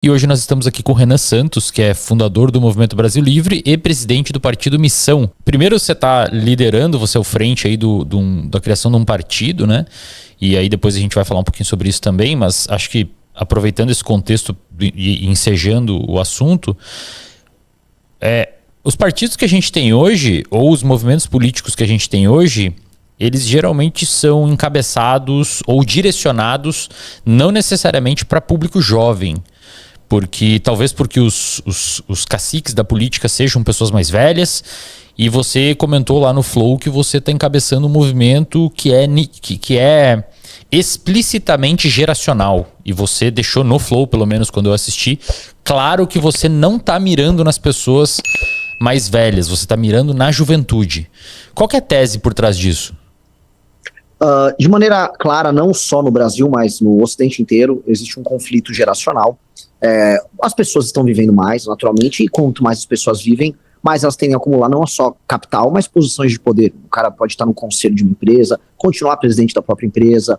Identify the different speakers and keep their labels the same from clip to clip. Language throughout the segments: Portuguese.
Speaker 1: E hoje nós estamos aqui com o Renan Santos, que é fundador do Movimento Brasil Livre e presidente do Partido Missão. Primeiro, você está liderando, você é o frente aí da criação de um partido, né? E aí depois a gente vai falar um pouquinho sobre isso também, mas acho que aproveitando esse contexto e ensejando o assunto, os partidos que a gente tem hoje, ou os movimentos políticos que a gente tem hoje, eles geralmente são encabeçados ou direcionados não necessariamente para público jovem. Talvez porque os caciques da política sejam pessoas mais velhas, e você comentou lá no Flow que você está encabeçando um movimento que é explicitamente geracional, e você deixou no Flow, pelo menos quando eu assisti, claro que você não está mirando nas pessoas mais velhas, você está mirando na juventude. Qual que é a tese por trás disso?
Speaker 2: De maneira clara, não só no Brasil, mas no Ocidente inteiro, existe um conflito geracional. As pessoas estão vivendo mais, naturalmente, e quanto mais as pessoas vivem, mais elas tendem a acumular não só capital, mas posições de poder. O cara pode estar no conselho de uma empresa, continuar presidente da própria empresa,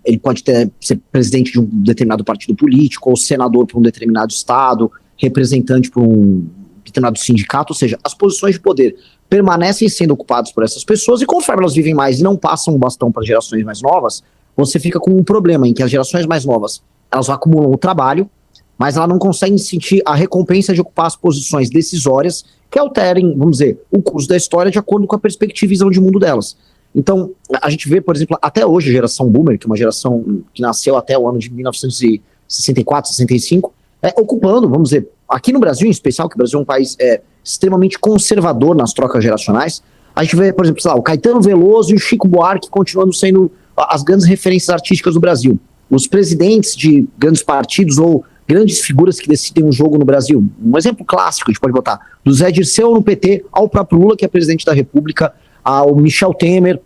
Speaker 2: ele pode ser presidente de um determinado partido político, ou senador para um determinado estado, representante para um determinado sindicato, ou seja, as posições de poder permanecem sendo ocupadas por essas pessoas, e conforme elas vivem mais e não passam o bastão para gerações mais novas, você fica com um problema em que as gerações mais novas elas acumulam o trabalho, mas elas não conseguem sentir a recompensa de ocupar as posições decisórias que alterem, vamos dizer, o curso da história de acordo com a perspectiva e visão de mundo delas. Então, a gente vê, por exemplo, até hoje a geração Boomer, que é uma geração que nasceu até o ano de 1964, 65, ocupando, vamos dizer, aqui no Brasil em especial, que o Brasil é um país extremamente conservador nas trocas geracionais, a gente vê, por exemplo, sei lá, o Caetano Veloso e o Chico Buarque continuando sendo as grandes referências artísticas do Brasil. Os presidentes de grandes partidos ou grandes figuras que decidem o jogo no Brasil. Um exemplo clássico, a gente pode botar, do Zé Dirceu no PT ao próprio Lula, que é presidente da República, ao Michel Temer,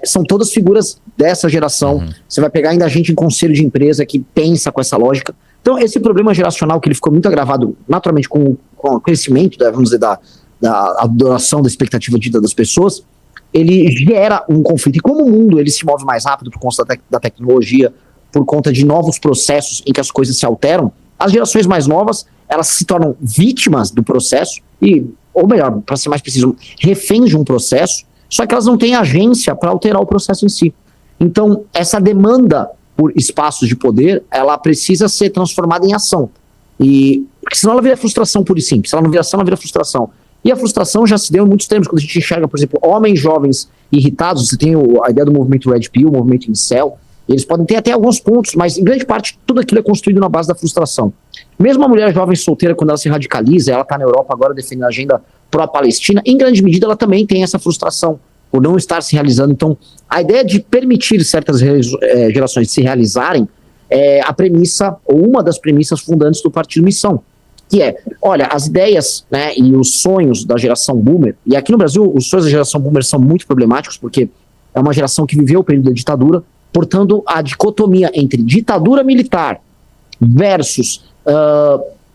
Speaker 2: são todas figuras dessa geração. Você vai pegar ainda gente em conselho de empresa que pensa com essa lógica. Então, esse problema geracional, que ele ficou muito agravado, naturalmente, com o crescimento, vamos dizer, da adoração da expectativa de vida das pessoas, ele gera um conflito. E como o mundo ele se move mais rápido por conta da tecnologia, por conta de novos processos em que as coisas se alteram, as gerações mais novas, elas se tornam vítimas do processo, ou melhor, para ser mais preciso, reféns de um processo, só que elas não têm agência para alterar o processo em si. Então, essa demanda por espaços de poder, ela precisa ser transformada em ação. Porque senão ela vira frustração pura e simples. Se ela não vira ação, ela vira frustração. E a frustração já se deu em muitos termos. Quando a gente enxerga, por exemplo, homens jovens irritados, você tem a ideia do movimento Red Pill, o movimento Incel. Eles podem ter até alguns pontos, mas em grande parte tudo aquilo é construído na base da frustração. Mesmo a mulher jovem solteira, quando ela se radicaliza, ela está na Europa agora defendendo a agenda pró-Palestina, em grande medida ela também tem essa frustração por não estar se realizando. Então, a ideia de permitir certas gerações se realizarem é a premissa, ou uma das premissas fundantes do Partido Missão, que olha, as ideias, né, e os sonhos da geração Boomer, e aqui no Brasil os sonhos da geração Boomer são muito problemáticos, porque é uma geração que viveu o período da ditadura. Portanto, a dicotomia entre ditadura militar versus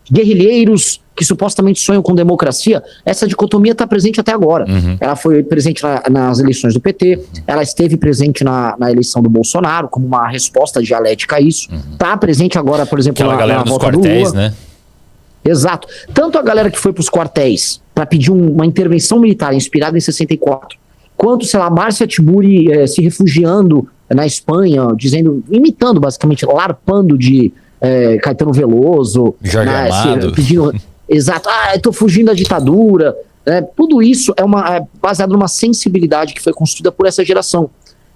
Speaker 2: guerrilheiros que supostamente sonham com democracia, essa dicotomia está presente até agora. Ela foi presente nas eleições do PT, ela esteve presente na eleição do Bolsonaro, como uma resposta dialética a isso. Está presente agora, por exemplo,
Speaker 1: na volta do Lula. Né?
Speaker 2: Exato. Tanto a galera que foi para os quartéis para pedir uma intervenção militar inspirada em 64, quanto, sei lá, Márcia Tiburi se refugiando na Espanha, imitando basicamente, larpando de Caetano Veloso,
Speaker 1: Jorge Amado.
Speaker 2: Pedindo, exato, eu tô fugindo da ditadura, tudo isso é baseado numa sensibilidade que foi construída por essa geração.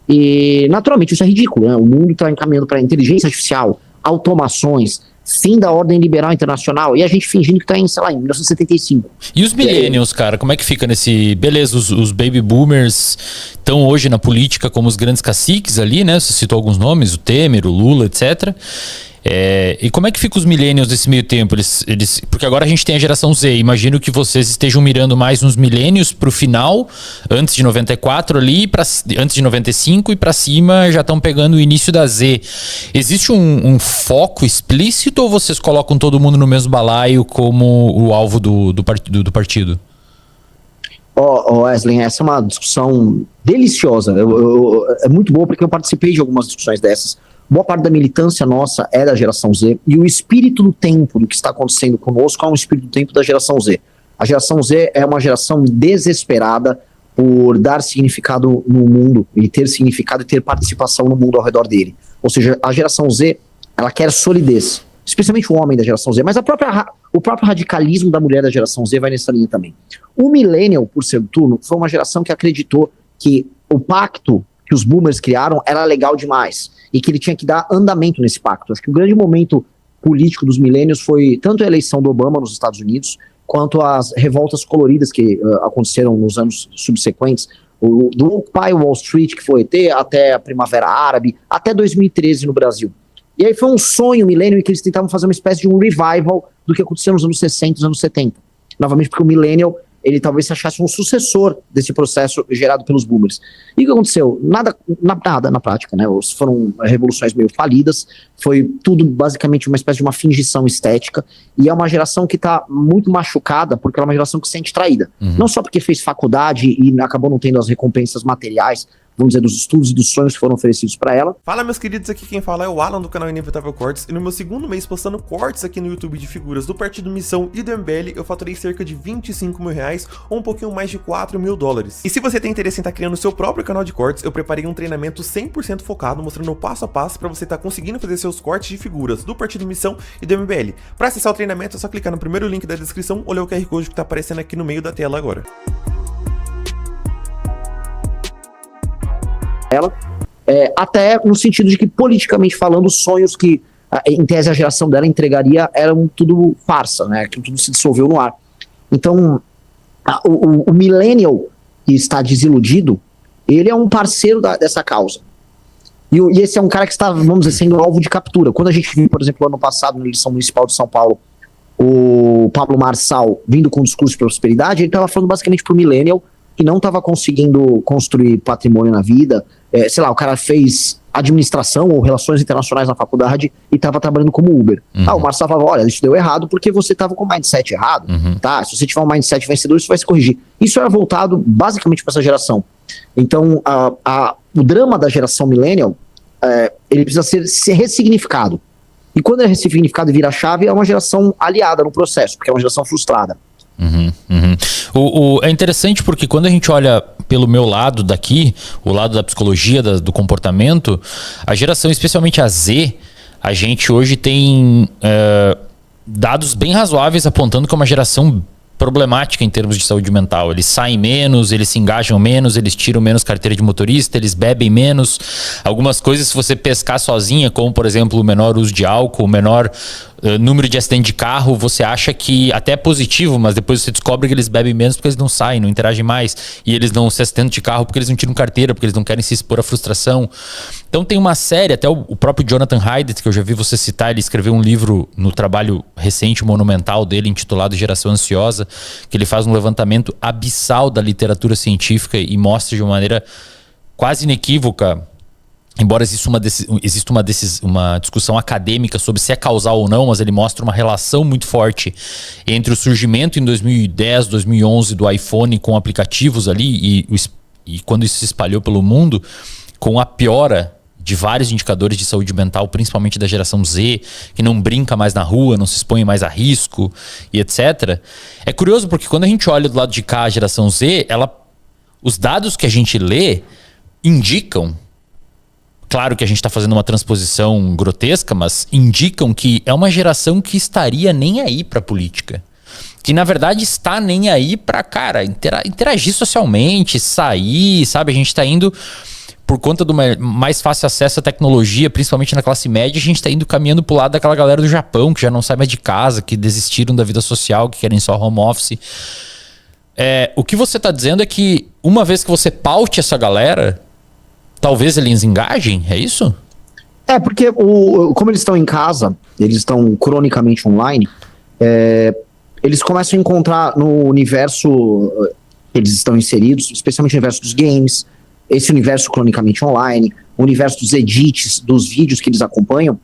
Speaker 2: E, naturalmente, isso é ridículo, né? O mundo está encaminhando para inteligência artificial, automações, fim da ordem liberal internacional, e a gente fingindo que tá em, sei lá, em 1975.
Speaker 1: E os millennials, cara, como é que fica nesse... Beleza, os baby boomers estão hoje na política como os grandes caciques ali, né? Você citou alguns nomes, o Temer, o Lula, etc. E como é que fica os millennials nesse meio tempo? Porque agora a gente tem a geração Z. Imagino que vocês estejam mirando mais nos millennials pro final, antes de 94 ali, antes de 95 e pra cima já estão pegando o início da Z. Existe um foco explícito ou vocês colocam todo mundo no mesmo balaio como o alvo do partido?
Speaker 2: Wesley, essa é uma discussão deliciosa. É muito boa porque eu participei de algumas discussões dessas boa parte da militância nossa é da geração Z, e o espírito do tempo do que está acontecendo conosco é um espírito do tempo da geração Z. A geração Z é uma geração desesperada por dar significado no mundo, e ter significado e ter participação no mundo ao redor dele. Ou seja, a geração Z, ela quer solidez, especialmente o homem da geração Z, mas o próprio radicalismo da mulher da geração Z vai nessa linha também. O millennial, por seu turno, foi uma geração que acreditou que o pacto que os boomers criaram era legal demais, e que ele tinha que dar andamento nesse pacto. Acho que o grande momento político dos millennials foi tanto a eleição do Obama nos Estados Unidos, quanto as revoltas coloridas que aconteceram nos anos subsequentes, do Occupy Wall Street, que foi até a Primavera Árabe, até 2013 no Brasil. E aí foi um sonho millennial em que eles tentavam fazer uma espécie de um revival do que aconteceu nos anos 60, nos anos 70. Novamente porque o millennial, ele talvez se achasse um sucessor desse processo gerado pelos boomers. E o que aconteceu? Nada na prática, né? Foram revoluções meio falidas, foi tudo basicamente uma espécie de uma fingição estética, e é uma geração que está muito machucada, porque ela é uma geração que se sente traída. Não só porque fez faculdade e acabou não tendo as recompensas materiais, vamos dizer, dos estudos e dos sonhos que foram oferecidos para ela.
Speaker 3: Fala, meus queridos, aqui quem fala é o Alan do canal Inevitável Cortes, e no meu segundo mês postando cortes aqui no YouTube de figuras do Partido Missão e do MBL, eu faturei cerca de 25 mil reais, ou um pouquinho mais de 4 mil dólares. E se você tem interesse em estar criando o seu próprio canal de cortes, eu preparei um treinamento 100% focado, mostrando o passo a passo para você estar conseguindo fazer seus cortes de figuras do Partido Missão e do MBL. Para acessar o treinamento é só clicar no primeiro link da descrição ou ler o QR Code que está aparecendo aqui no meio da tela agora.
Speaker 2: Ela, até no sentido de que, politicamente falando, os sonhos que, em tese, a geração dela entregaria eram tudo farsa, né? Aquilo tudo se dissolveu no ar. Então, o millennial que está desiludido, ele é um parceiro dessa causa. E esse é um cara que está, vamos dizer, sendo alvo de captura. Quando a gente viu, por exemplo, ano passado, na eleição municipal de São Paulo, o Pablo Marçal vindo com um discurso de prosperidade, ele estava falando basicamente para o millennial que não estava conseguindo construir patrimônio na vida. Sei lá, o cara fez administração ou relações internacionais na faculdade e estava trabalhando como Uber. O Marçal falava, olha, isso deu errado porque você estava com o mindset errado, tá? Se você tiver um mindset vencedor, isso vai se corrigir. Isso era voltado basicamente para essa geração. Então, o drama da geração millennial, ele precisa ser ressignificado. E quando é ressignificado e vira chave, é uma geração aliada no processo, porque é uma geração frustrada.
Speaker 1: É interessante porque quando a gente olha pelo meu lado daqui, o lado da psicologia, do comportamento, a geração, especialmente a Z, a gente hoje tem dados bem razoáveis apontando que é uma geração problemática em termos de saúde mental. Eles saem menos, eles se engajam menos, eles tiram menos carteira de motorista, eles bebem menos. Algumas coisas, se você pescar sozinha, como por exemplo o menor uso de álcool, o menor número de acidente de carro, você acha que até é positivo, mas depois você descobre que eles bebem menos porque eles não saem, não interagem mais, e eles não se acidentam de carro porque eles não tiram carteira, porque eles não querem se expor à frustração. Então tem uma série, até o próprio Jonathan Haidt, que eu já vi você citar, ele escreveu um livro no trabalho recente, monumental dele, intitulado Geração Ansiosa, que ele faz um levantamento abissal da literatura científica e mostra de uma maneira quase inequívoca, embora exista uma discussão acadêmica sobre se é causal ou não, mas ele mostra uma relação muito forte entre o surgimento em 2010, 2011 do iPhone com aplicativos ali e quando isso se espalhou pelo mundo, com a piora de vários indicadores de saúde mental, principalmente da geração Z, que não brinca mais na rua, não se expõe mais a risco e etc. É curioso porque quando a gente olha do lado de cá a geração Z, os dados que a gente lê indicam, claro que a gente está fazendo uma transposição grotesca, mas indicam que é uma geração que estaria nem aí para política. Que na verdade está nem aí para, cara, interagir socialmente, sair, sabe? A gente está indo, por conta do mais fácil acesso à tecnologia, principalmente na classe média, a gente está indo caminhando pro lado daquela galera do Japão, que já não sai mais de casa, que desistiram da vida social, que querem só home office. O que você está dizendo é que uma vez que você paute essa galera, talvez eles engajem, é isso?
Speaker 2: Porque como eles estão em casa, eles estão cronicamente online, eles começam a encontrar no universo que eles estão inseridos, especialmente no universo dos games, esse universo cronicamente online, o universo dos edits, dos vídeos que eles acompanham,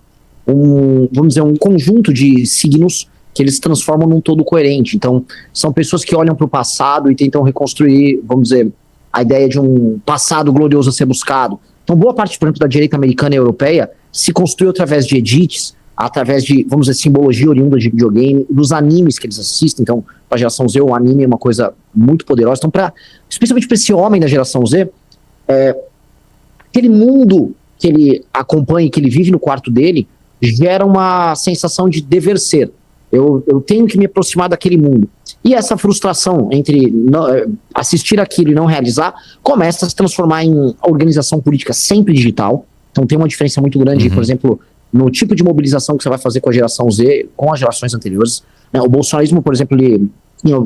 Speaker 2: vamos dizer, um conjunto de signos que eles transformam num todo coerente. Então, são pessoas que olham para o passado e tentam reconstruir, vamos dizer, a ideia de um passado glorioso a ser buscado. Então, boa parte, por exemplo, da direita americana e europeia se construiu através de edits, através de, vamos dizer, simbologia oriunda de videogame, dos animes que eles assistem. Então, para a geração Z, o anime é uma coisa muito poderosa. Então, especialmente para esse homem da geração Z, aquele mundo que ele acompanha, que ele vive no quarto dele, gera uma sensação de dever ser. Eu tenho que me aproximar daquele mundo. E essa frustração entre assistir aquilo e não realizar começa a se transformar em organização política sempre digital. Então tem uma diferença muito grande, por exemplo, no tipo de mobilização que você vai fazer com a geração Z, com as gerações anteriores. Né? O bolsonarismo, por exemplo,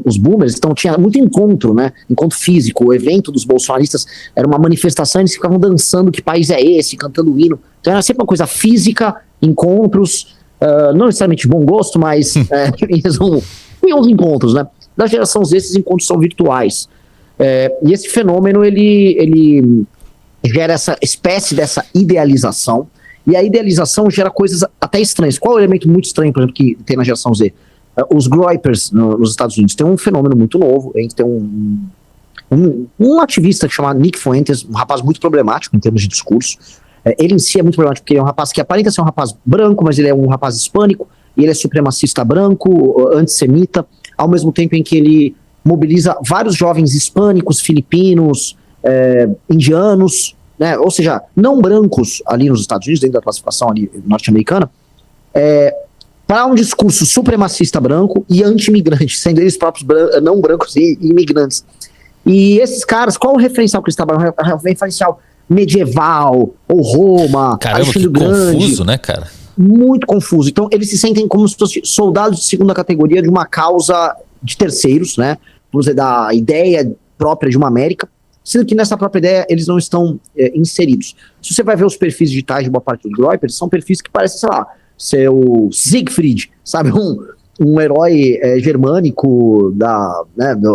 Speaker 2: os boomers, então tinha muito encontro, né? Encontro físico. O evento dos bolsonaristas era uma manifestação, eles ficavam dançando que país é esse, cantando o hino. Então era sempre uma coisa física, encontros, não necessariamente de bom gosto, mas em resumo, tem uns encontros, né? Da geração Z, esses encontros são virtuais. E esse fenômeno, ele gera essa espécie dessa idealização, e a idealização gera coisas até estranhas. Qual é o elemento muito estranho, por exemplo, que tem na geração Z? Os groypers nos Estados Unidos tem um fenômeno muito novo. A gente tem um ativista que chama Nick Fuentes, um rapaz muito problemático em termos de discurso. Ele em si é muito problemático, porque ele é um rapaz que aparenta ser um rapaz branco, mas ele é um rapaz hispânico, e ele é supremacista branco, antissemita, ao mesmo tempo em que ele mobiliza vários jovens hispânicos, filipinos, indianos, né, ou seja, não brancos ali nos Estados Unidos, dentro da classificação ali norte-americana, para um discurso supremacista branco e anti-imigrante, sendo eles próprios não brancos e imigrantes. E esses caras, qual o referencial que eles trabalham? O referencial medieval, ou Roma,
Speaker 1: Caramba, que confuso, né, cara?
Speaker 2: Muito confuso. Então, eles se sentem como se fossem soldados de segunda categoria de uma causa de terceiros, né? Vamos dizer, da ideia própria de uma América, sendo que nessa própria ideia eles não estão inseridos. Se você vai ver os perfis digitais de boa parte dos groypers, são perfis que parecem, sei lá, ser o Siegfried, sabe? Um herói germânico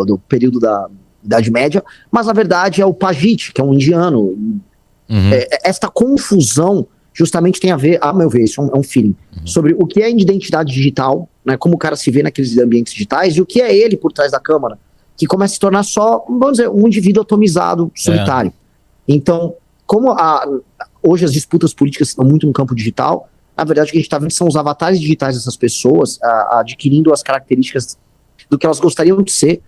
Speaker 2: do período da Idade Média, mas na verdade é o Pajit, que é um indiano. Esta confusão justamente tem a ver, a meu ver, isso é um feeling, sobre o que é identidade digital, né, como o cara se vê naqueles ambientes digitais, e o que é ele por trás da câmera, que começa a se tornar só, vamos dizer, um indivíduo atomizado, solitário. Então, como hoje as disputas políticas estão muito no campo digital, na verdade o que a gente está vendo são os avatares digitais dessas pessoas adquirindo as características do que elas gostariam de ser,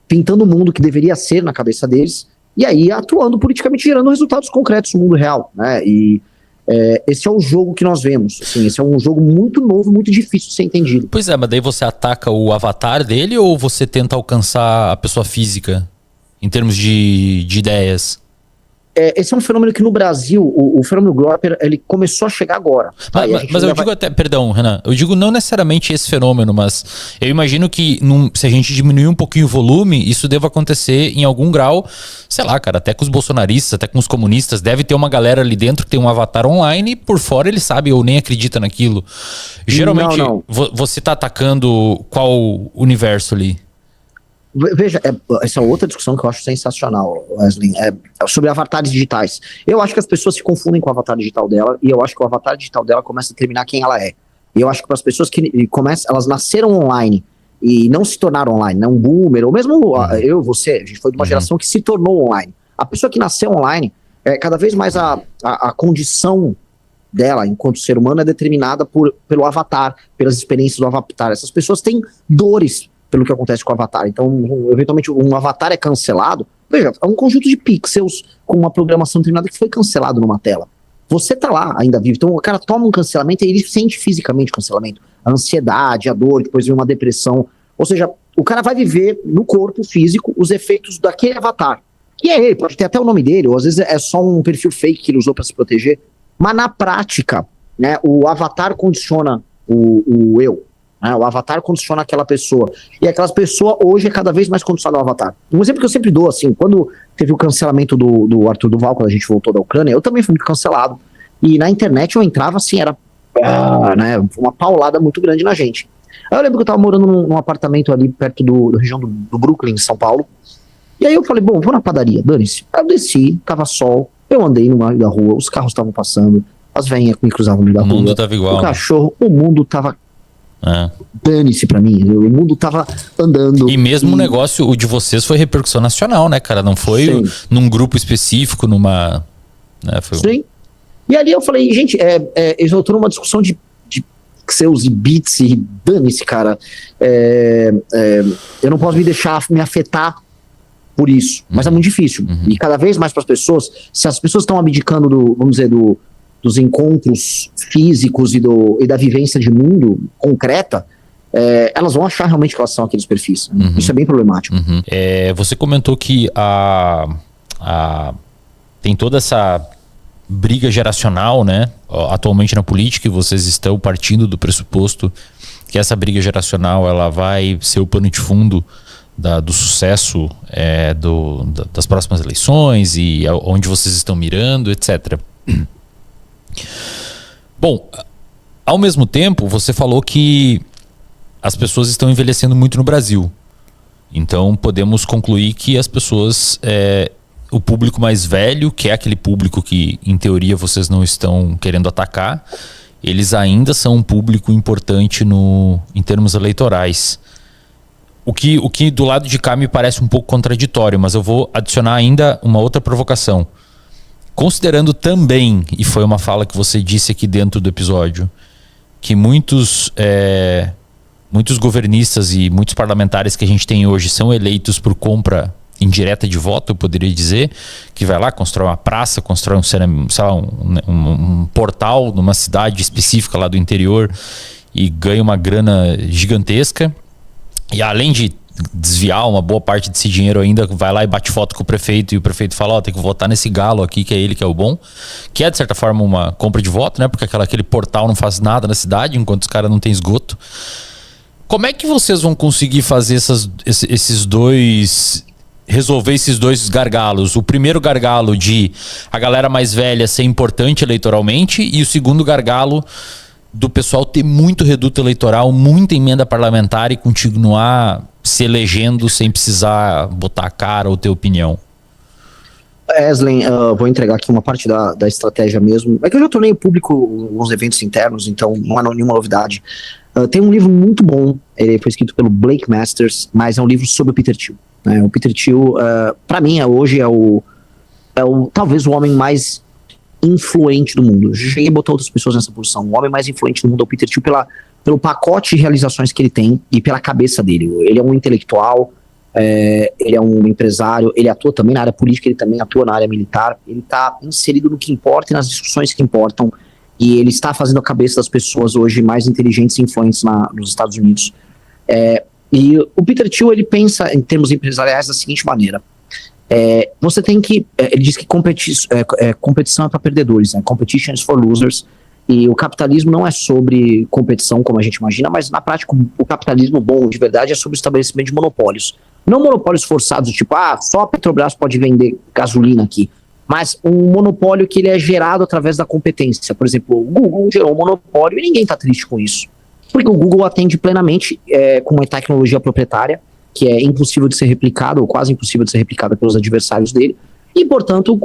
Speaker 2: pintando o mundo que deveria ser na cabeça deles, e aí atuando politicamente, gerando resultados concretos no mundo real, né? E esse é o jogo que nós vemos. Assim, esse é um jogo muito novo, muito difícil de ser entendido.
Speaker 1: Pois é, mas daí você ataca o avatar dele ou você tenta alcançar a pessoa física em termos de ideias?
Speaker 2: Esse é um fenômeno que no Brasil, o fenômeno groyper, ele começou a chegar agora.
Speaker 1: Mas eu digo até, perdão, Renan, eu digo não necessariamente esse fenômeno, mas eu imagino que se a gente diminuir um pouquinho o volume, isso deva acontecer em algum grau, sei lá, cara, até com os bolsonaristas, até com os comunistas, deve ter uma galera ali dentro que tem um avatar online e por fora ele sabe ou nem acredita naquilo. Geralmente, não. Você tá atacando qual universo ali?
Speaker 2: Veja, essa é outra discussão que eu acho sensacional, Wesley, sobre avatares digitais. Eu acho que as pessoas se confundem com o avatar digital dela, e eu acho que o avatar digital dela começa a determinar quem ela é. E eu acho que para as pessoas que elas nasceram online e não se tornaram online, né, um boomer, ou mesmo eu e você, a gente foi de uma geração que se tornou online. A pessoa que nasceu online, cada vez mais a condição dela, enquanto ser humano, é determinada pelo avatar, pelas experiências do avatar. Essas pessoas têm dores pelo que acontece com o avatar. Então, eventualmente, um avatar é cancelado. Veja, é um conjunto de pixels com uma programação determinada que foi cancelado numa tela. Você tá lá, ainda vivo. Então, o cara toma um cancelamento e ele sente fisicamente o cancelamento. A ansiedade, a dor, depois vem uma depressão. Ou seja, o cara vai viver no corpo físico os efeitos daquele avatar. Que é ele, pode ter até o nome dele, ou às vezes é só um perfil fake que ele usou para se proteger. Mas na prática, né, o avatar condiciona o eu. O avatar condiciona aquela pessoa. E aquela pessoa hoje é cada vez mais condicionada ao avatar. Um exemplo que eu sempre dou, assim, quando teve o cancelamento do Arthur Duval, quando a gente voltou da Ucrânia, eu também fui muito cancelado. E na internet eu entrava assim, era né, uma paulada muito grande na gente. Aí eu lembro que eu tava morando num apartamento ali perto da região do Brooklyn, em São Paulo. E aí eu falei, bom, vou na padaria, dane-se. Aí eu desci, tava sol, eu andei no meio da rua, os carros estavam passando, as velhinhas me cruzavam no meio da rua.
Speaker 1: O mundo tava igual.
Speaker 2: O cachorro, o mundo tava... dane-se pra mim, o mundo tava andando.
Speaker 1: E mesmo o negócio, o de vocês foi repercussão nacional, né, cara? Não foi num grupo específico, numa né?
Speaker 2: Sim. E ali eu falei, gente, eu tô numa discussão de Xeus e bits e dane-se, cara. Eu não posso me deixar me afetar por isso, mas é muito difícil. E cada vez mais para as pessoas, se as pessoas estão abdicando dos encontros físicos e da vivência de mundo concreta, elas vão achar realmente que elas são aqueles perfis. Isso é bem problemático.
Speaker 1: Você comentou que tem toda essa briga geracional, né, atualmente na política, e vocês estão partindo do pressuposto que essa briga geracional ela vai ser o pano de fundo do sucesso das próximas eleições e onde vocês estão mirando, etc. Bom, ao mesmo tempo, você falou que as pessoas estão envelhecendo muito no Brasil. Então, podemos concluir que as pessoas... o público mais velho, que é aquele público que, em teoria, vocês não estão querendo atacar, eles ainda são um público importante em termos eleitorais. O que do lado de cá me parece um pouco contraditório, mas eu vou adicionar ainda uma outra provocação. Considerando também, e foi uma fala que você disse aqui dentro do episódio, que muitos governistas e muitos parlamentares que a gente tem hoje são eleitos por compra indireta de voto, eu poderia dizer, que vai lá, constrói uma praça, constrói um portal numa cidade específica lá do interior e ganha uma grana gigantesca. E além de desviar uma boa parte desse dinheiro ainda, vai lá e bate foto com o prefeito e o prefeito fala, tem que votar nesse galo aqui, que é ele que é o bom. Que é, de certa forma, uma compra de voto, né? Porque aquele portal não faz nada na cidade, enquanto os caras não têm esgoto. Como é que vocês vão conseguir fazer resolver esses dois gargalos? O primeiro gargalo de a galera mais velha ser importante eleitoralmente e o segundo gargalo do pessoal ter muito reduto eleitoral, muita emenda parlamentar e continuar se elegendo sem precisar botar a cara ou ter opinião.
Speaker 2: Eslen, vou entregar aqui uma parte da estratégia mesmo. É que eu já tornei público alguns eventos internos, então não há nenhuma novidade. Tem um livro muito bom, ele foi escrito pelo Blake Masters, mas é um livro sobre o Peter Thiel. O Peter Thiel, para mim, hoje talvez o homem mais influente do mundo. Eu cheguei a botar outras pessoas nessa posição. O homem mais influente do mundo é o Peter Thiel pelo pacote de realizações que ele tem e pela cabeça dele. Ele é um intelectual, ele é um empresário, ele atua também na área política, ele também atua na área militar, ele está inserido no que importa e nas discussões que importam, e ele está fazendo a cabeça das pessoas hoje mais inteligentes e influentes nos Estados Unidos. E o Peter Thiel, ele pensa em termos empresariais da seguinte maneira: você tem que, ele diz que competição é para perdedores, né? Competition is for losers, e o capitalismo não é sobre competição como a gente imagina, mas na prática o capitalismo bom de verdade é sobre o estabelecimento de monopólios. Não monopólios forçados, tipo, só a Petrobras pode vender gasolina aqui, mas um monopólio que ele é gerado através da competência. Por exemplo, o Google gerou um monopólio e ninguém está triste com isso, porque o Google atende plenamente com uma tecnologia proprietária que é impossível de ser replicada, ou quase impossível de ser replicada pelos adversários dele, e, portanto,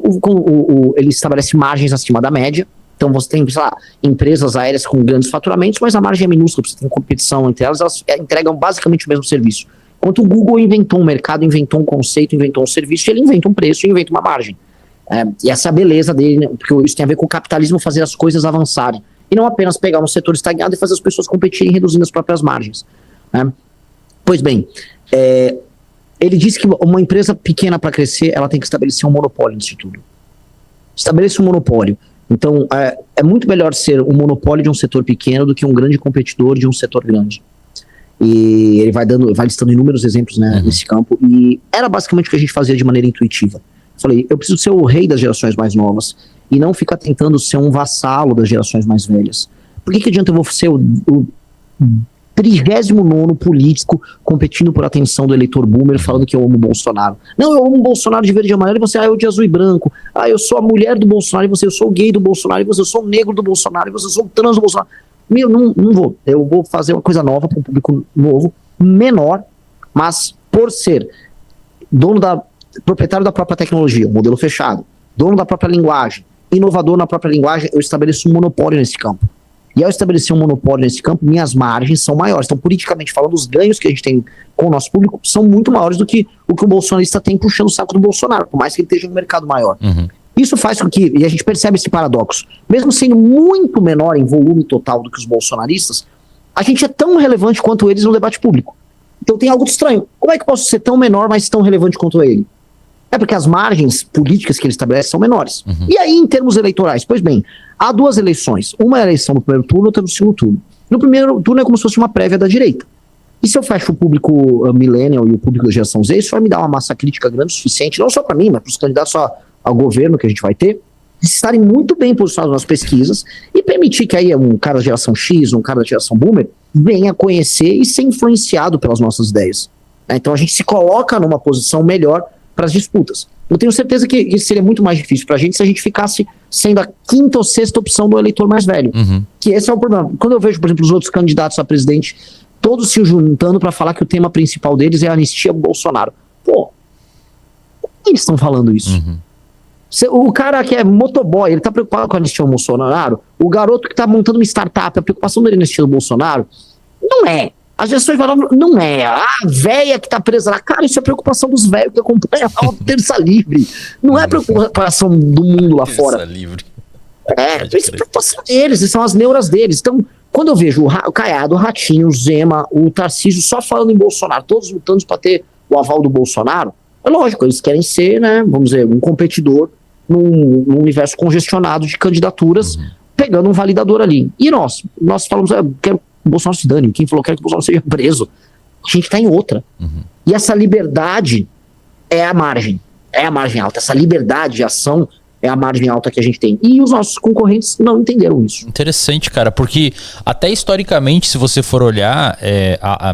Speaker 2: ele estabelece margens acima da média. Então você tem, sei lá, empresas aéreas com grandes faturamentos, mas a margem é minúscula, você tem competição entre elas entregam basicamente o mesmo serviço. Enquanto o Google inventou um mercado, inventou um conceito, inventou um serviço, ele inventa um preço e inventa uma margem. E essa é a beleza dele, né? Porque isso tem a ver com o capitalismo fazer as coisas avançarem, e não apenas pegar um setor estagnado e fazer as pessoas competirem reduzindo as próprias margens. Pois bem, ele disse que uma empresa pequena para crescer, ela tem que estabelecer um monopólio nisso tudo. Estabeleça um monopólio. Então, é muito melhor ser um monopólio de um setor pequeno do que um grande competidor de um setor grande. E ele vai listando inúmeros exemplos, né, nesse campo, e era basicamente o que a gente fazia de maneira intuitiva. Falei, eu preciso ser o rei das gerações mais novas e não ficar tentando ser um vassalo das gerações mais velhas. Por que adianta eu vou ser o 39º político competindo por atenção do eleitor boomer falando que eu amo o Bolsonaro? Não, eu amo o Bolsonaro de verde e amarelo e você, eu de azul e branco. Eu sou a mulher do Bolsonaro e você, eu sou o gay do Bolsonaro e você, eu sou o negro do Bolsonaro e você, eu sou o trans do Bolsonaro. Não vou. Eu vou fazer uma coisa nova para um público novo, menor, mas por ser proprietário da própria tecnologia, um modelo fechado, dono da própria linguagem, inovador na própria linguagem, eu estabeleço um monopólio nesse campo. E ao estabelecer um monopólio nesse campo, minhas margens são maiores. Então, politicamente falando, os ganhos que a gente tem com o nosso público são muito maiores do que o bolsonarista tem puxando o saco do Bolsonaro, por mais que ele esteja no mercado maior. Isso faz com que, e a gente percebe esse paradoxo, mesmo sendo muito menor em volume total do que os bolsonaristas, a gente é tão relevante quanto eles no debate público. Então tem algo de estranho. Como é que eu posso ser tão menor, mas tão relevante quanto ele? É porque as margens políticas que ele estabelece são menores. E aí, em termos eleitorais, pois bem, há 2 eleições. Uma é a eleição no primeiro turno, outra no segundo turno. No primeiro turno é como se fosse uma prévia da direita. E se eu fecho o público millennial e o público da geração Z, isso vai me dar uma massa crítica grande o suficiente, não só para mim, mas para os candidatos ao governo que a gente vai ter, de estarem muito bem posicionados nas pesquisas e permitir que aí um cara da geração X, um cara da geração Boomer, venha conhecer e ser influenciado pelas nossas ideias. Então a gente se coloca numa posição melhor para as disputas. Eu tenho certeza que isso seria muito mais difícil para a gente se a gente ficasse sendo a 5ª ou 6ª opção do eleitor mais velho. Que esse é o problema. Quando eu vejo, por exemplo, os outros candidatos a presidente, todos se juntando para falar que o tema principal deles é a anistia Bolsonaro. Pô, por que eles estão falando isso? O cara que é motoboy, ele tá preocupado com a anistia do Bolsonaro? O garoto que tá montando uma startup, a preocupação dele na anistia do Bolsonaro? Não é. As gestões falavam, não é. A véia que tá presa lá. Cara, isso é preocupação dos velhos que acompanham a Terça Livre. Não é preocupação do mundo lá fora.
Speaker 1: Terça Livre.
Speaker 2: Isso é preocupação deles, são as neuras deles. Então, quando eu vejo o Caiado, o Ratinho, o Zema, o Tarcísio só falando em Bolsonaro, todos lutando para ter o aval do Bolsonaro, é lógico, eles querem ser, né, vamos dizer, um competidor num universo congestionado de candidaturas, pegando um validador ali. E nós falamos, quero que o Bolsonaro se dane. Quem falou que quer que o Bolsonaro seja preso? A gente está em outra. E essa liberdade é a margem alta. Essa liberdade de ação é a margem alta que a gente tem. E os nossos concorrentes não entenderam isso.
Speaker 1: Interessante, cara, porque até historicamente, se você for olhar,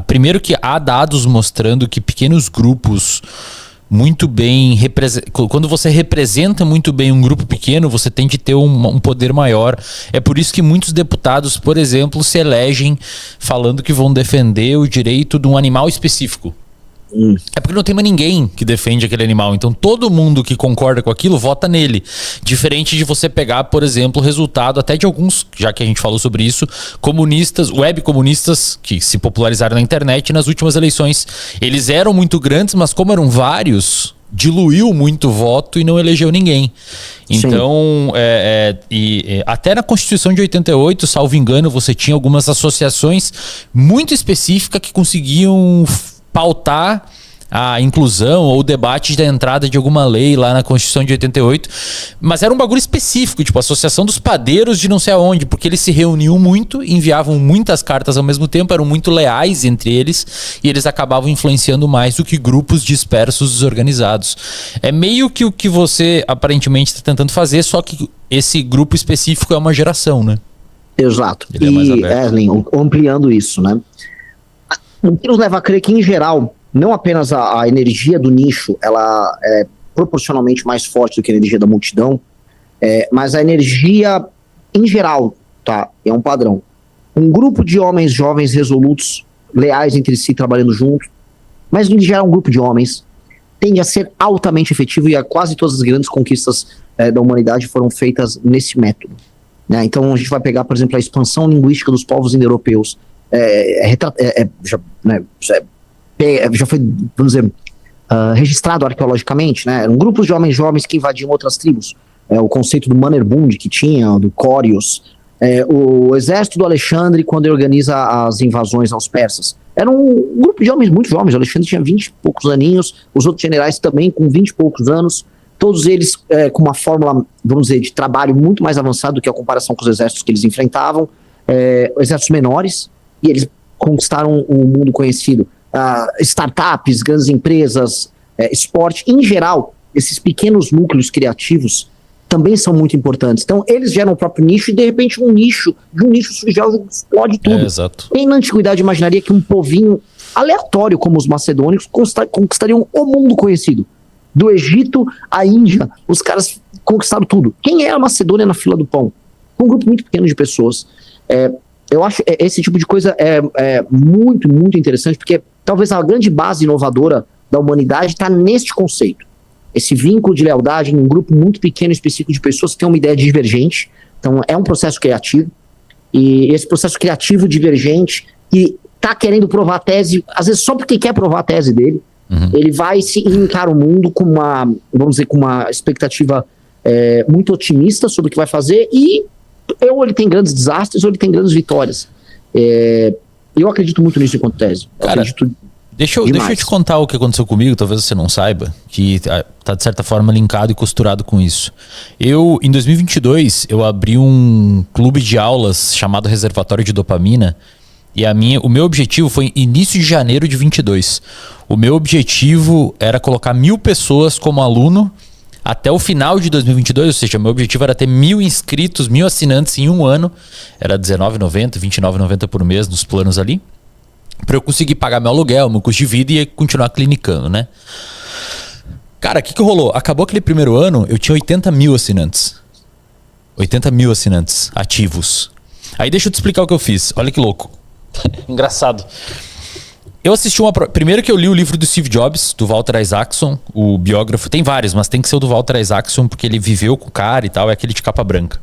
Speaker 1: primeiro que há dados mostrando que pequenos grupos muito bem, quando você representa muito bem um grupo pequeno, você tem de ter um poder maior. É por isso que muitos deputados, por exemplo, se elegem falando que vão defender o direito de um animal específico. É porque não tem mais ninguém que defende aquele animal. Então todo mundo que concorda com aquilo vota nele. Diferente de você pegar, por exemplo, o resultado até de alguns, já que a gente falou sobre isso, comunistas, web comunistas que se popularizaram na internet nas últimas eleições. Eles eram muito grandes, mas como eram vários, diluiu muito o voto e não elegeu ninguém. Então, até na Constituição de 88, salvo engano, você tinha algumas associações muito específicas que conseguiam pautar a inclusão ou o debate da entrada de alguma lei lá na Constituição de 88, mas era um bagulho específico, tipo a Associação dos Padeiros de não sei aonde, porque eles se reuniam muito, enviavam muitas cartas ao mesmo tempo, eram muito leais entre eles e eles acabavam influenciando mais do que grupos dispersos desorganizados. É meio que o que você aparentemente está tentando fazer, só que esse grupo específico é uma geração, né?
Speaker 2: Exato. E, Erlen, ampliando isso, né? O que nos leva a crer que, em geral, não apenas a energia do nicho ela é proporcionalmente mais forte do que a energia da multidão, mas a energia, em geral, tá, é um padrão. Um grupo de homens jovens resolutos, leais entre si, trabalhando juntos, mas em geral um grupo de homens tende a ser altamente efetivo e quase todas as grandes conquistas da humanidade foram feitas nesse método. Né? Então a gente vai pegar, por exemplo, a expansão linguística dos povos indo-europeus. Já foi, vamos dizer, registrado arqueologicamente, né? Eram grupos de homens jovens que invadiam outras tribos. O conceito do Mannerbund que tinha, do Córios, o exército do Alexandre quando ele organiza as invasões aos persas. Era um grupo de homens muito jovens. O Alexandre tinha 20 e poucos aninhos, os outros generais também com 20 e poucos anos, todos eles com uma fórmula, vamos dizer, de trabalho muito mais avançada do que a comparação com os exércitos que eles enfrentavam, exércitos menores. E eles conquistaram o mundo conhecido. Startups, grandes empresas, esporte, em geral, esses pequenos núcleos criativos também são muito importantes. Então, eles geram o próprio nicho e, de repente, de um nicho surgiu, explode tudo.
Speaker 1: Exato.
Speaker 2: Quem na antiguidade imaginaria que um povinho aleatório como os macedônicos conquistariam o mundo conhecido? Do Egito à Índia, os caras conquistaram tudo. Quem é a Macedônia na fila do pão? Um grupo muito pequeno de pessoas. Eu acho que esse tipo de coisa é muito, muito interessante, porque talvez a grande base inovadora da humanidade está neste conceito. Esse vínculo de lealdade em um grupo muito pequeno, específico de pessoas que têm uma ideia divergente. Então, é um processo criativo. E esse processo criativo divergente, que está querendo provar a tese, às vezes só porque quer provar a tese dele, ele vai se encarar o mundo com uma, vamos dizer, com uma expectativa muito otimista sobre o que vai fazer e ou ele tem grandes desastres ou ele tem grandes vitórias. Eu acredito muito nisso enquanto tese.
Speaker 1: Cara, deixa eu te contar o que aconteceu comigo, talvez você não saiba, que tá de certa forma linkado e costurado com isso. Em 2022, eu abri um clube de aulas chamado Reservatório de Dopamina, e o meu objetivo foi início de janeiro de 22. O meu objetivo era colocar 1.000 pessoas como aluno até o final de 2022, ou seja, meu objetivo era ter 1.000 inscritos, 1.000 assinantes em um ano. Era R$19,90, R$29,90 por mês nos planos ali. Para eu conseguir pagar meu aluguel, meu custo de vida e continuar clinicando, né? Cara, o que rolou? Acabou aquele primeiro ano, eu tinha 80.000 assinantes. 80.000 assinantes ativos. Aí deixa eu te explicar o que eu fiz. Olha que louco. Engraçado. Eu assisti primeiro que eu li o livro do Steve Jobs, do Walter Isaacson, o biógrafo. Tem vários, mas tem que ser o do Walter Isaacson, porque ele viveu com o cara e tal, é aquele de capa branca.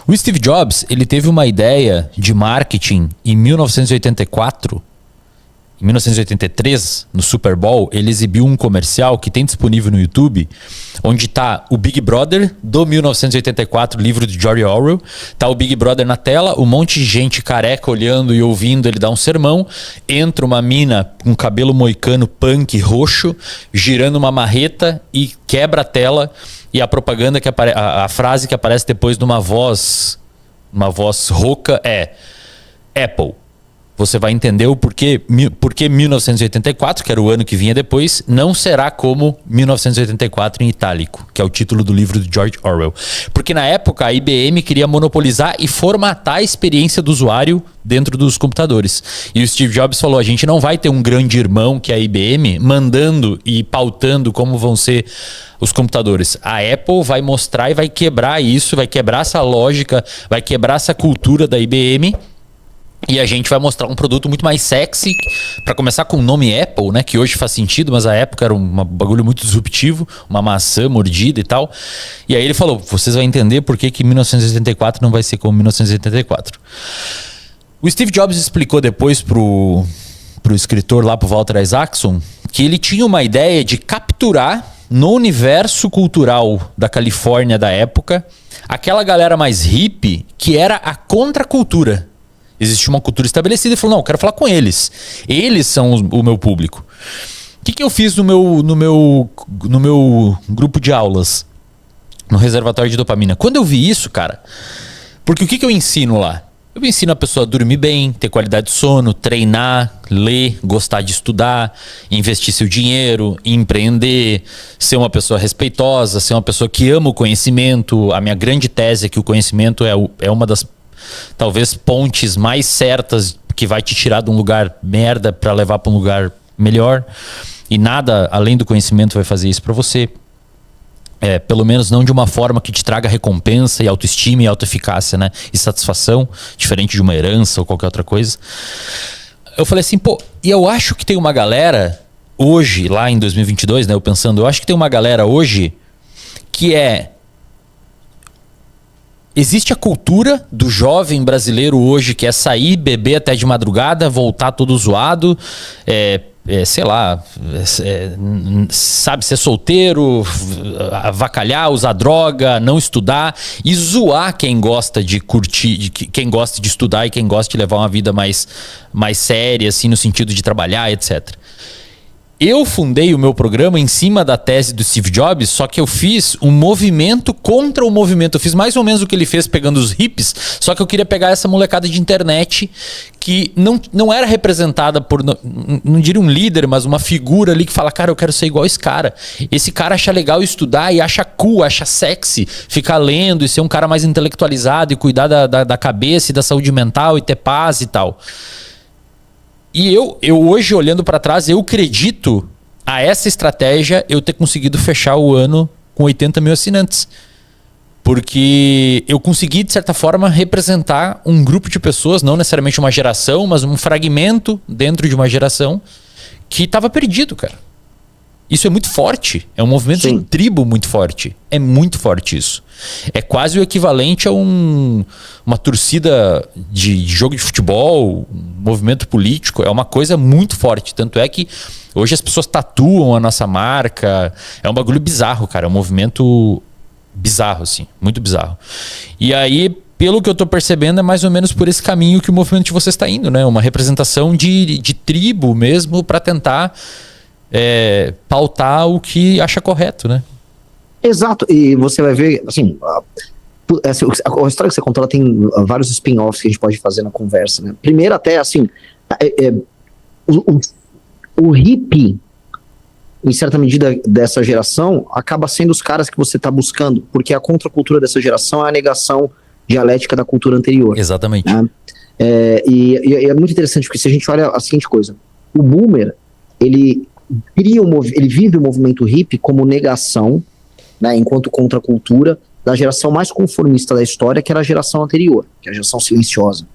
Speaker 1: O Steve Jobs, ele teve uma ideia de marketing em 1984. Em 1983, no Super Bowl, ele exibiu um comercial que tem disponível no YouTube, onde está o Big Brother do 1984, livro de George Orwell. Tá o Big Brother na tela, um monte de gente careca olhando e ouvindo ele dar um sermão. Entra uma mina com cabelo moicano punk roxo, girando uma marreta e quebra a tela. E a propaganda, a frase que aparece depois de uma voz rouca é Apple. Você vai entender o porquê 1984, que era o ano que vinha depois, não será como 1984 em itálico, que é o título do livro de George Orwell. Porque na época a IBM queria monopolizar e formatar a experiência do usuário dentro dos computadores. E o Steve Jobs falou, a gente não vai ter um grande irmão que é a IBM mandando e pautando como vão ser os computadores. A Apple vai mostrar e vai quebrar isso, vai quebrar essa lógica, vai quebrar essa cultura da IBM. E a gente vai mostrar um produto muito mais sexy, para começar com o nome Apple, né? Que hoje faz sentido, mas a época era um bagulho muito disruptivo, uma maçã mordida e tal. E aí ele falou, vocês vão entender por que 1984 não vai ser como 1984. O Steve Jobs explicou depois pro escritor lá, pro Walter Isaacson, que ele tinha uma ideia de capturar no universo cultural da Califórnia da época aquela galera mais hippie que era a contracultura. Existia uma cultura estabelecida e falou, não, eu quero falar com eles. Eles são o meu público. O que eu fiz no meu grupo de aulas? No Reservatório de Dopamina. Quando eu vi isso, cara... Porque o que eu ensino lá? Eu ensino a pessoa a dormir bem, ter qualidade de sono, treinar, ler, gostar de estudar, investir seu dinheiro, empreender, ser uma pessoa respeitosa, ser uma pessoa que ama o conhecimento. A minha grande tese é que o conhecimento é uma das... talvez pontes mais certas que vai te tirar de um lugar merda para levar para um lugar melhor, e nada além do conhecimento vai fazer isso para você, pelo menos não de uma forma que te traga recompensa e autoestima e autoeficácia, né? E satisfação, diferente de uma herança ou qualquer outra coisa. Eu falei assim, e eu acho que tem uma galera hoje, lá em 2022, né, eu acho que tem uma galera hoje que existe a cultura do jovem brasileiro hoje que é sair, beber até de madrugada, voltar todo zoado, sei lá, sabe, ser solteiro, avacalhar, usar droga, não estudar e zoar quem gosta de curtir, quem gosta de estudar e quem gosta de levar uma vida mais séria, assim, no sentido de trabalhar, etc. Eu fundei o meu programa em cima da tese do Steve Jobs, só que eu fiz um movimento contra o movimento. Eu fiz mais ou menos o que ele fez pegando os hippies, só que eu queria pegar essa molecada de internet que não era representada por, não diria um líder, mas uma figura ali que fala, cara, eu quero ser igual esse cara. Esse cara acha legal estudar e acha cool, acha sexy, ficar lendo e ser um cara mais intelectualizado e cuidar da cabeça e da saúde mental e ter paz e tal. E eu hoje, olhando para trás, eu acredito a essa estratégia eu ter conseguido fechar o ano com 80.000 assinantes. Porque eu consegui, de certa forma, representar um grupo de pessoas, não necessariamente uma geração, mas um fragmento dentro de uma geração que estava perdido, cara. Isso é muito forte. É um movimento de tribo muito forte. É muito forte isso. É quase o equivalente a uma torcida de jogo de futebol, um movimento político. É uma coisa muito forte. Tanto é que hoje as pessoas tatuam a nossa marca. É um bagulho bizarro, cara. É um movimento bizarro, assim. Muito bizarro. E aí, pelo que eu tô percebendo, é mais ou menos por esse caminho que o movimento de vocês está indo, né? Uma representação de tribo mesmo para tentar pautar o que acha correto, né?
Speaker 2: Exato, e você vai ver, assim, a história que você contou, ela tem vários spin-offs que a gente pode fazer na conversa, né? Primeiro até, assim, o hippie, em certa medida dessa geração, acaba sendo os caras que você está buscando, porque a contracultura dessa geração é a negação dialética da cultura anterior.
Speaker 1: Exatamente.
Speaker 2: Né? E é muito interessante, porque se a gente olha a seguinte coisa, o boomer, ele vive o movimento hippie como negação, né, enquanto contracultura, da geração mais conformista da história, que era a geração anterior, que é a geração silenciosa.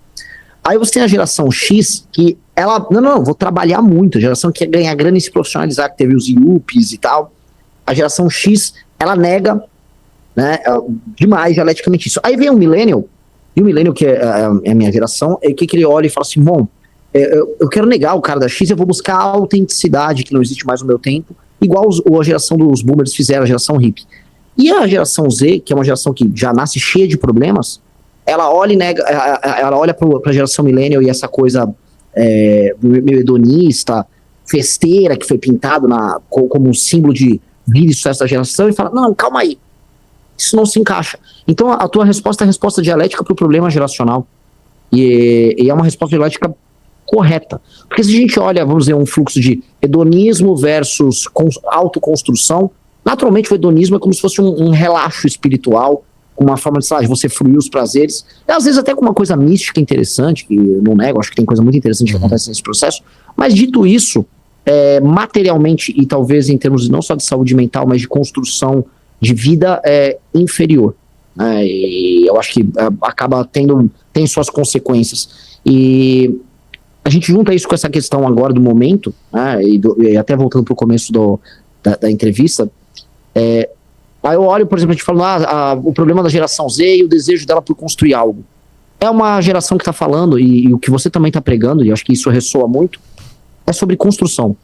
Speaker 2: Aí você tem a geração X, que ela, não, vou trabalhar muito, a geração que quer ganhar grana e se profissionalizar, que teve os yuppies e tal. A geração X, ela nega, né, demais dialeticamente isso. Aí vem o millennial, e o millennial, que é a minha geração, é que ele olha e fala assim, bom, eu quero negar o cara da X, eu vou buscar a autenticidade que não existe mais no meu tempo, igual a geração dos boomers fizeram, a geração hippie. E a geração Z, que é uma geração que já nasce cheia de problemas, ela olha e nega, ela olha para a geração millennial e essa coisa meio hedonista, festeira, que foi pintado como um símbolo de vida e sucesso da geração, e fala, não, calma aí, isso não se encaixa. Então a tua resposta é a resposta dialética para o problema geracional. E é uma resposta dialética correta. Porque se a gente olha, vamos dizer, um fluxo de hedonismo versus autoconstrução, naturalmente o hedonismo é como se fosse um relaxo espiritual, uma forma de, sei lá, de você fruir os prazeres, e às vezes até com uma coisa mística interessante, que eu não nego, acho que tem coisa muito interessante que acontece nesse processo, mas dito isso, materialmente e talvez em termos não só de saúde mental, mas de construção de vida inferior. E eu acho que acaba tem suas consequências. E a gente junta isso com essa questão agora do momento, né, e até voltando para o começo da entrevista, aí eu olho, por exemplo, a gente fala o problema da geração Z e o desejo dela por construir algo. É uma geração que está falando, e o que você também está pregando, e eu acho que isso ressoa muito, é sobre construção.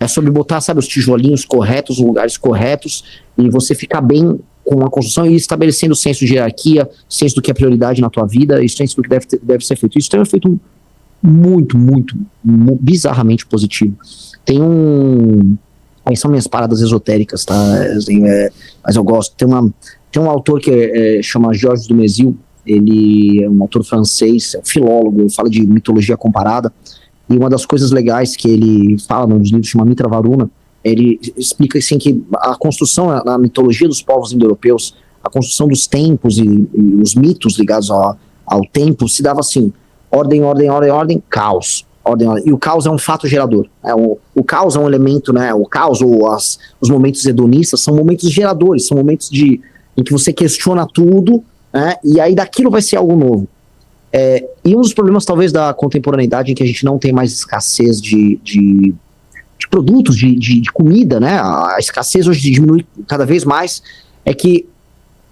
Speaker 2: É sobre botar, sabe, os tijolinhos corretos, os lugares corretos, e você ficar bem com a construção e estabelecendo o senso de hierarquia, senso do que é prioridade na tua vida, e senso do que deve ser feito. Isso tem um efeito muito, muito, bizarramente positivo. Aí são minhas paradas esotéricas, tá? Assim, mas eu gosto. Tem um autor que chama Georges Dumézil, ele é um autor francês, é um filólogo, ele fala de mitologia comparada, e uma das coisas legais que ele fala num dos livros, chama Mitra Varuna, ele explica assim, que a construção na mitologia dos povos indo-europeus, a construção dos tempos e os mitos ligados ao tempo se dava assim, ordem, ordem, ordem, ordem, caos. Ordem, ordem. E o caos é um fato gerador. O caos é um elemento, né? O caos ou os momentos hedonistas são momentos geradores, são momentos em que você questiona tudo, né? E aí daquilo vai ser algo novo. E um dos problemas talvez da contemporaneidade, em que a gente não tem mais escassez de produtos, de comida, né? A escassez hoje diminui cada vez mais, é que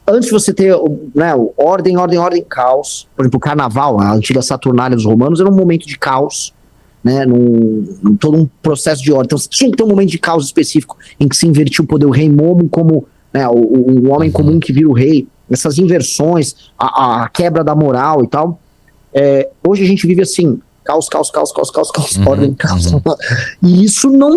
Speaker 2: antes de você ter, né, ordem, ordem, ordem, caos, por exemplo, o carnaval, a antiga Saturnália dos romanos, era um momento de caos, né, todo um processo de ordem. Então você tinha que ter um momento de caos específico em que se invertia o poder, o rei momo como, né, o homem comum que vira o rei, essas inversões, a quebra da moral e tal. Hoje a gente vive assim, caos, caos, caos, caos, caos, caos, ordem, caos. E isso não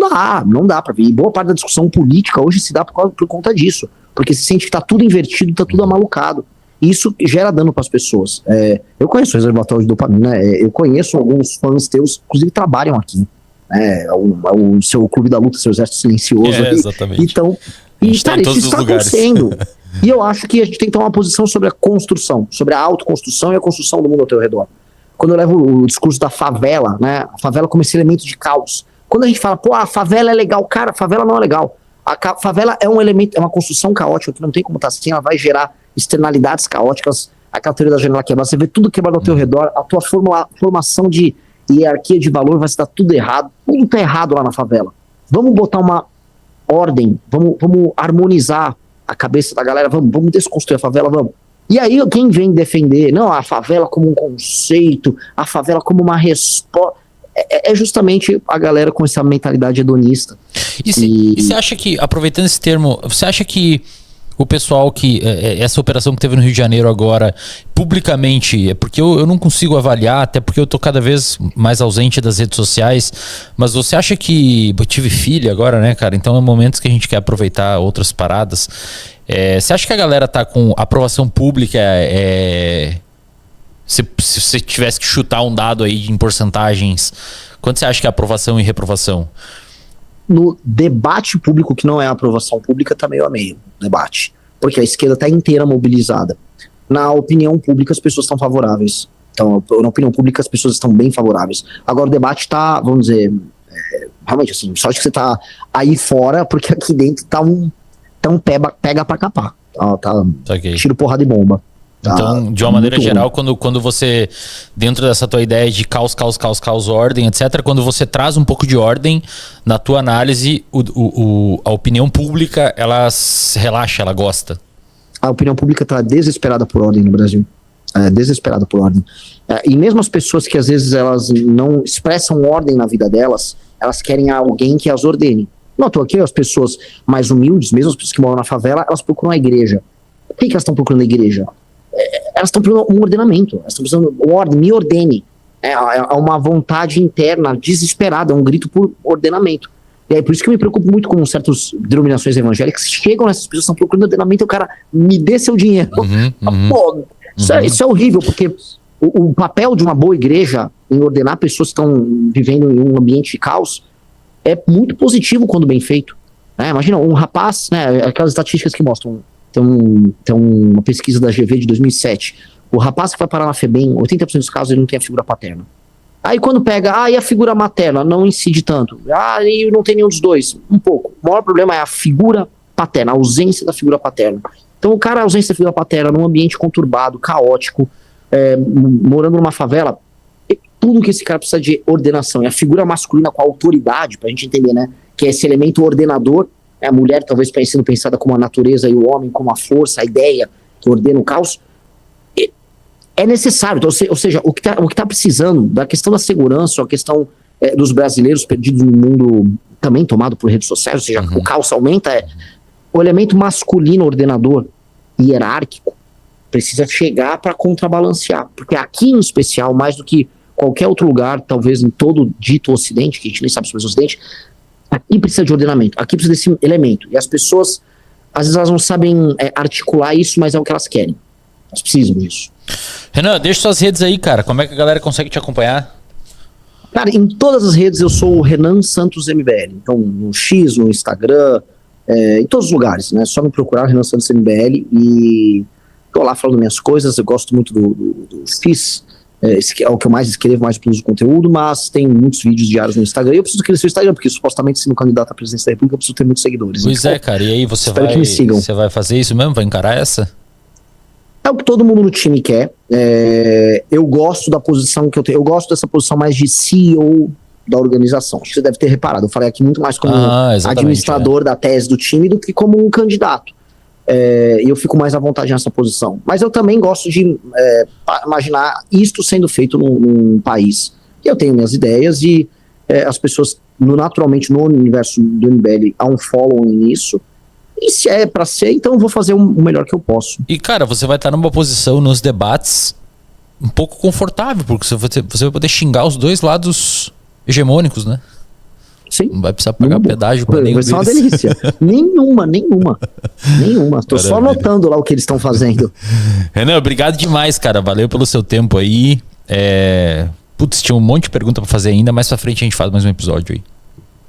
Speaker 2: dá pra ver. E boa parte da discussão política hoje se dá por conta disso. Porque se sente que tá tudo invertido, tá tudo amalucado. E isso gera dano para as pessoas. Eu conheço o reservatório de dopamina, eu conheço alguns fãs teus, inclusive trabalham aqui. O seu clube da luta, seu exército silencioso.
Speaker 1: Exatamente.
Speaker 2: Então, cara, isso está acontecendo. E eu acho que a gente tem que tomar uma posição sobre a construção, sobre a autoconstrução e a construção do mundo ao teu redor. Quando eu levo o discurso da favela, né? A favela como esse elemento de caos. Quando a gente fala, a favela é legal, cara, a favela não é legal. A favela é um elemento, é uma construção caótica que não tem como estar assim, ela vai gerar externalidades caóticas, aquela teoria da janela quebrada, você vê tudo quebrado ao teu redor, a tua formação de hierarquia de valor vai estar tudo errado, tudo tá errado lá na favela. Vamos botar ordem, vamos harmonizar a cabeça da galera, vamos desconstruir a favela, vamos. E aí quem vem defender, não, a favela como um conceito, a favela como uma resposta, é justamente a galera com essa mentalidade hedonista.
Speaker 1: E você acha que, aproveitando esse termo, você acha que o pessoal que, essa operação que teve no Rio de Janeiro agora, publicamente, porque eu não consigo avaliar, até porque eu tô cada vez mais ausente das redes sociais, mas você acha que, eu tive filho agora, né, cara, então é momentos que a gente quer aproveitar outras paradas, você acha que a galera tá com aprovação pública, se você tivesse que chutar um dado aí em porcentagens, quanto você acha que é aprovação e reprovação?
Speaker 2: No debate público, que não é aprovação pública, tá meio a meio, debate. Porque a esquerda tá inteira mobilizada. Na opinião pública, as pessoas estão favoráveis. Então, na opinião pública, as pessoas estão bem favoráveis. Agora, o debate tá, vamos dizer, realmente assim, sorte que você tá aí fora, porque aqui dentro tá um pega pra capar. Tá tiro, porrada e bomba.
Speaker 1: Então, de uma maneira geral, quando você, dentro dessa tua ideia de caos, ordem, etc., quando você traz um pouco de ordem, na tua análise, a opinião pública, ela relaxa, ela gosta.
Speaker 2: A opinião pública está desesperada por ordem no Brasil. Desesperada por ordem. E mesmo as pessoas que às vezes elas não expressam ordem na vida delas, elas querem alguém que as ordene. Não estou aqui, as pessoas mais humildes, mesmo as pessoas que moram na favela, elas procuram a igreja. Por que elas estão procurando a igreja? Elas estão procurando um ordenamento, elas estão precisando de ordem, me ordene. É uma vontade interna desesperada, é um grito por ordenamento. E aí por isso que eu me preocupo muito com certas denominações evangélicas que chegam nessas pessoas, estão procurando ordenamento, e o cara me dê seu dinheiro. Pô, isso é horrível, porque o papel de uma boa igreja em ordenar pessoas que estão vivendo em um ambiente de caos é muito positivo quando bem feito. Imagina, um rapaz, aquelas estatísticas que mostram. Tem uma pesquisa da GV de 2007. O rapaz que vai parar na FEBEM, 80% dos casos ele não tem a figura paterna. Aí quando pega, e a figura materna não incide tanto. E não tem nenhum dos dois. Um pouco. O maior problema é a figura paterna, a ausência da figura paterna. Então o cara, a ausência da figura paterna num ambiente conturbado, caótico, morando numa favela, tudo que esse cara precisa de ordenação. E a figura masculina com a autoridade, pra gente entender, né? Que é esse elemento ordenador. A mulher talvez sendo pensada como a natureza e o homem como a força, a ideia que ordena o caos, é necessário. Então, ou seja, o que tá precisando da questão da segurança, a questão dos brasileiros perdidos no mundo também tomado por redes sociais, ou seja, o caos aumenta, o elemento masculino ordenador hierárquico precisa chegar para contrabalancear, porque aqui em especial, mais do que qualquer outro lugar, talvez em todo o dito ocidente, que a gente nem sabe sobre o ocidente, aqui precisa de ordenamento, aqui precisa desse elemento. E as pessoas, às vezes elas não sabem articular isso, mas é o que elas querem. Elas precisam disso.
Speaker 1: Renan, deixa suas redes aí, cara. Como é que a galera consegue te acompanhar?
Speaker 2: Cara, em todas as redes eu sou o Renan Santos MBL. Então, no X, no Instagram, em todos os lugares, né? Só me procurar Renan Santos MBL e tô lá falando minhas coisas. Eu gosto muito do X. Esse é o que eu mais escrevo, mais produzo conteúdo, mas tem muitos vídeos diários no Instagram. E eu preciso crescer o Instagram, porque supostamente sendo candidato à presidência da República eu preciso ter muitos seguidores.
Speaker 1: Pois então, cara, e aí você vai fazer isso mesmo? Vai encarar essa?
Speaker 2: É o que todo mundo no time quer. Eu gosto da posição que eu tenho. Eu gosto dessa posição mais de CEO da organização. Acho que você deve ter reparado. Eu falei aqui muito mais como administrador da tese do time do que como um candidato. E eu fico mais à vontade nessa posição. Mas eu também gosto de imaginar isto sendo feito num país. E eu tenho minhas ideias e as pessoas, naturalmente, no universo do MBL, há um following nisso. E se é pra ser, então eu vou fazer o melhor que eu posso. E,
Speaker 1: cara, você vai estar numa posição nos debates um pouco confortável, porque você vai poder xingar os dois lados hegemônicos, né?
Speaker 2: Sim.
Speaker 1: Não vai precisar pagar pedágio pra nenhum deles.
Speaker 2: Vai ser uma delícia. nenhuma. Tô só anotando lá o que eles estão fazendo.
Speaker 1: Renan, obrigado demais, cara. Valeu pelo seu tempo aí. Putz, tinha um monte de pergunta pra fazer ainda. Mais pra frente a gente faz mais um episódio aí.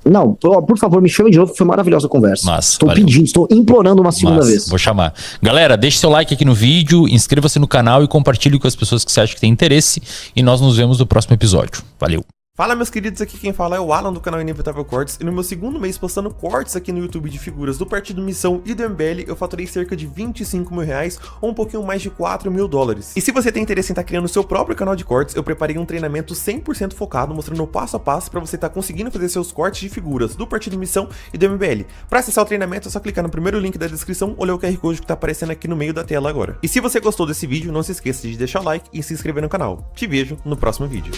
Speaker 2: Não, por favor, me chame de novo, foi maravilhosa a conversa. Estou implorando uma segunda vez.
Speaker 1: Vou chamar. Galera, deixe seu like aqui no vídeo, inscreva-se no canal e compartilhe com as pessoas que você acha que tem interesse. E nós nos vemos no próximo episódio. Valeu!
Speaker 3: Fala meus queridos, aqui quem fala é o Alan do canal Inevitável Cortes, e no meu segundo mês postando cortes aqui no YouTube de figuras do Partido Missão e do MBL, eu faturei cerca de 25 mil reais ou um pouquinho mais de 4 mil dólares. E se você tem interesse em estar criando o seu próprio canal de cortes, eu preparei um treinamento 100% focado, mostrando o passo a passo para você estar conseguindo fazer seus cortes de figuras do Partido Missão e do MBL. Para acessar o treinamento é só clicar no primeiro link da descrição ou ler o QR Code que está aparecendo aqui no meio da tela agora. E se você gostou desse vídeo, não se esqueça de deixar o like e se inscrever no canal. Te vejo no próximo vídeo.